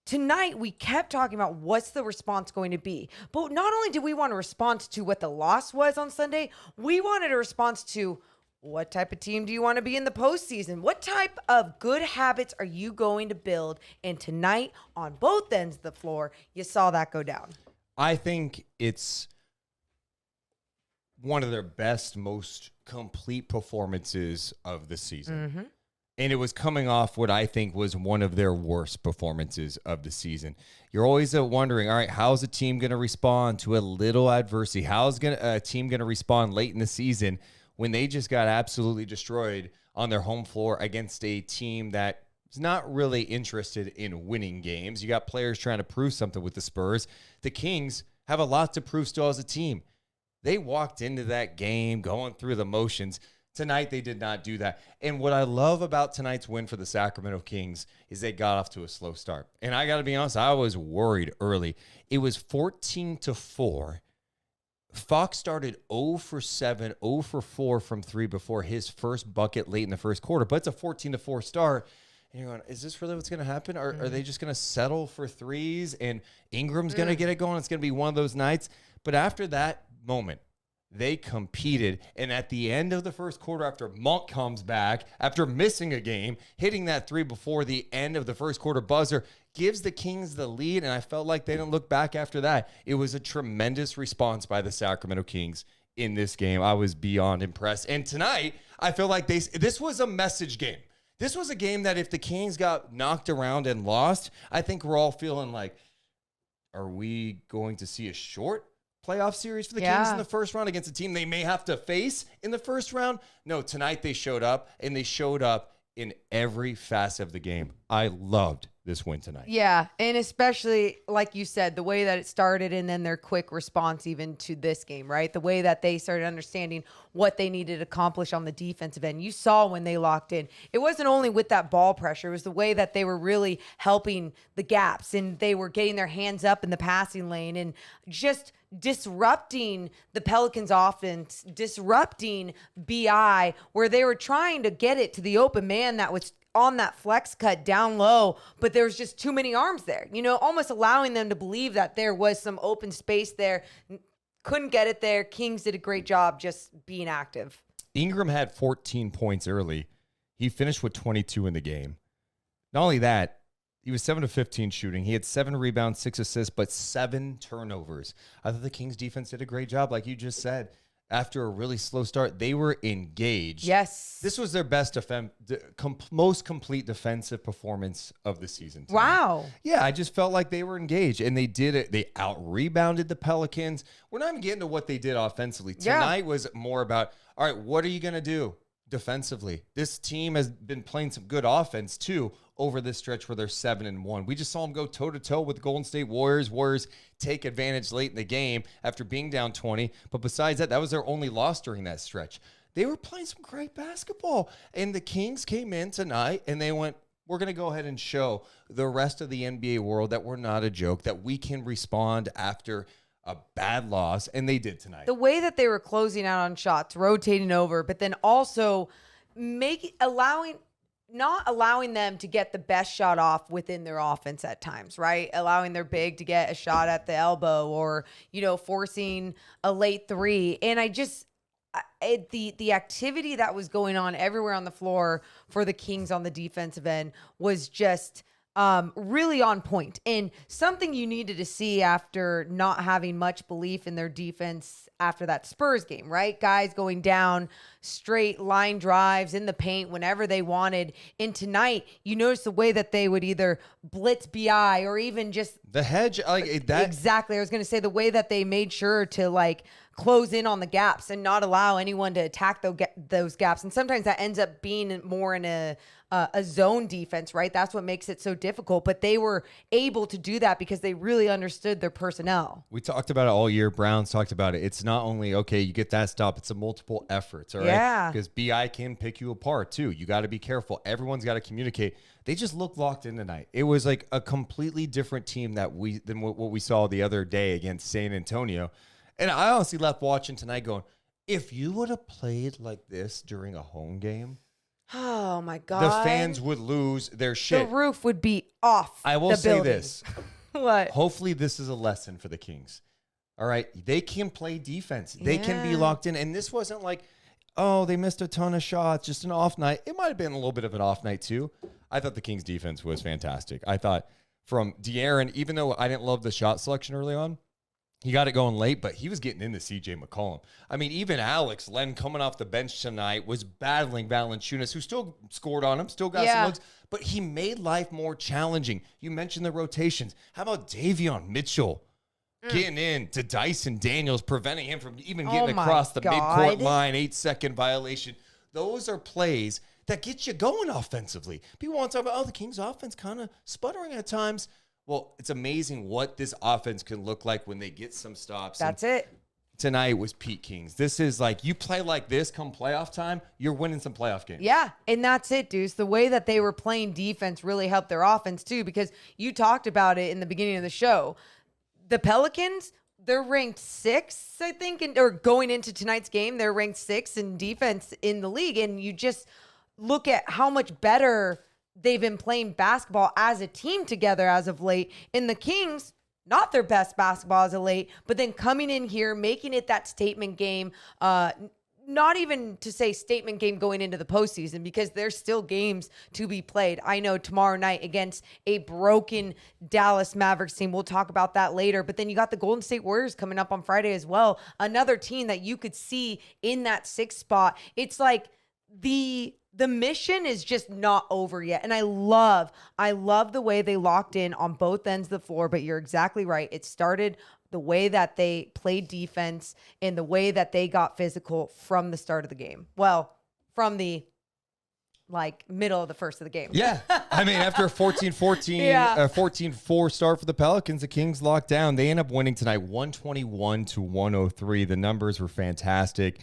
tonight we kept talking about what's the response going to be. But not only did we want a response to what the loss was on Sunday, we wanted a response to what type of team do you want to be in the postseason? What type of good habits are you going to build? And tonight, on both ends of the floor, you saw that go down. I think it's one of their best, most complete performances of the season. Mm-hmm. And it was coming off what I think was one of their worst performances of the season. You're always wondering, all right, how's a team going to respond to a little adversity? How's a team going to respond late in the season when they just got absolutely destroyed on their home floor against a team that is not really interested in winning games? You got players trying to prove something with the Spurs. The Kings have a lot to prove still as a team. They walked into that game going through the motions. Tonight, they did not do that. And what I love about tonight's win for the Sacramento Kings is they got off to a slow start. And I got to be honest, I was worried early. It was 14-4. Fox started 0 for 7, 0 for 4 from 3 before his first bucket late in the first quarter. But it's a 14-4 start. And you're going, is this really what's going to happen? Are they just going to settle for threes and Ingram's going to get it going? It's going to be one of those nights. But after that moment, they competed. And at the end of the first quarter, after Monk comes back, after missing a game, hitting that three before the end of the first quarter buzzer, gives the Kings the lead. And I felt like they didn't look back after that. It was a tremendous response by the Sacramento Kings in this game. I was beyond impressed. And tonight, I feel like this was a message game. This was a game that if the Kings got knocked around and lost, I think we're all feeling like, are we going to see a short playoff series for the Kings in the first round against a team they may have to face in the first round? No, tonight they showed up, and they showed up in every facet of the game. I loved this win tonight. Yeah, and especially, like you said, the way that it started and then their quick response even to this game, right? The way that they started understanding what they needed to accomplish on the defensive end. You saw when they locked in. It wasn't only with that ball pressure. It was the way that they were really helping the gaps, and they were getting their hands up in the passing lane and just disrupting the Pelicans offense, disrupting BI, where they were trying to get it to the open man that was on that flex cut down low, but there was just too many arms there, almost allowing them to believe that there was some open space there. Couldn't get it there. Kings did a great job just being active. Ingram had 14 points early. He finished with 22 in the game. Not only that, he was 7 of 15 shooting. He had 7 rebounds, 6 assists, but 7 turnovers. I thought the Kings defense did a great job, like you just said. After a really slow start, they were engaged. Yes. This was their best, most complete defensive performance of the season tonight. Wow. Yeah, I just felt like they were engaged, and they did it. They out-rebounded the Pelicans. We're not even getting to what they did offensively. Tonight was more about, all right, what are you going to do defensively? This team has been playing some good offense, too, over this stretch where they're 7-1. We just saw them go toe-to-toe with the Golden State Warriors. Warriors take advantage late in the game after being down 20. But besides that, that was their only loss during that stretch. They were playing some great basketball. And the Kings came in tonight and they went, we're going to go ahead and show the rest of the NBA world that we're not a joke, that we can respond after a bad loss. And they did tonight. The way that they were closing out on shots, rotating over, but then also not allowing them to get the best shot off within their offense at times, right? Allowing their big to get a shot at the elbow or, forcing a late three. And the activity that was going on everywhere on the floor for the Kings on the defensive end was just really on point, and something you needed to see after not having much belief in their defense after that Spurs game, right? Guys going down straight line drives in the paint whenever they wanted. And tonight, you notice the way that they would either blitz BI or even just the hedge, like that. Exactly. I was going to say the way that they made sure to close in on the gaps and not allow anyone to attack those gaps. And sometimes that ends up being more in a zone defense, right? That's what makes it so difficult. But they were able to do that because they really understood their personnel. We talked about it all year. Browns talked about it. It's not only, okay, you get that stop. It's a multiple efforts, all right? Yeah. Because BI can pick you apart, too. You got to be careful. Everyone's got to communicate. They just looked locked in tonight. It was like a completely different team than what we saw the other day against San Antonio. And I honestly left watching tonight going, if you would have played like this during a home game, Oh my God. The fans would lose their shit. The roof would be off. I will the say building. this. What? Hopefully this is a lesson for the Kings. All right. They can play defense. They can be locked in. And this wasn't like, oh, they missed a ton of shots, just an off night. It might have been a little bit of an off night too. I thought the Kings defense was fantastic. I thought from De'Aaron, even though I didn't love the shot selection early on, he got it going late, but he was getting into CJ McCollum. I mean, even Alex Len coming off the bench tonight was battling Valanciunas, who still scored on him, still got some looks, but he made life more challenging. You mentioned the rotations. How about Davion Mitchell getting in to Dyson Daniels, preventing him from even getting across the midcourt line, 8-second violation. Those are plays that get you going offensively. People want to talk about, oh, the Kings offense kind of sputtering at times. Well, it's amazing what this offense can look like when they get some stops. That's it. Tonight was Pete Kings. This is like, you play like this come playoff time, you're winning some playoff games. Yeah, and that's it, Deuce. The way that they were playing defense really helped their offense too, because you talked about it in the beginning of the show. The Pelicans, they're ranked 6th, I think, or going into tonight's game, they're ranked 6th in defense in the league. And you just look at how much better they've been playing basketball as a team together as of late. And the Kings, not their best basketball as of late, but then coming in here, making it that statement game, not even to say statement game going into the postseason, because there's still games to be played. I know tomorrow night against a broken Dallas Mavericks team. We'll talk about that later. But then you got the Golden State Warriors coming up on Friday as well. Another team that you could see in that 6th spot. It's like the mission is just not over yet. And I love the way they locked in on both ends of the floor, but you're exactly right. It started the way that they played defense and the way that they got physical from the start of the game. Well, from the middle of the first of the game. Yeah. I mean, after a 14-14, 14-4 start for the Pelicans, the Kings locked down. They end up winning tonight 121-103. The numbers were fantastic.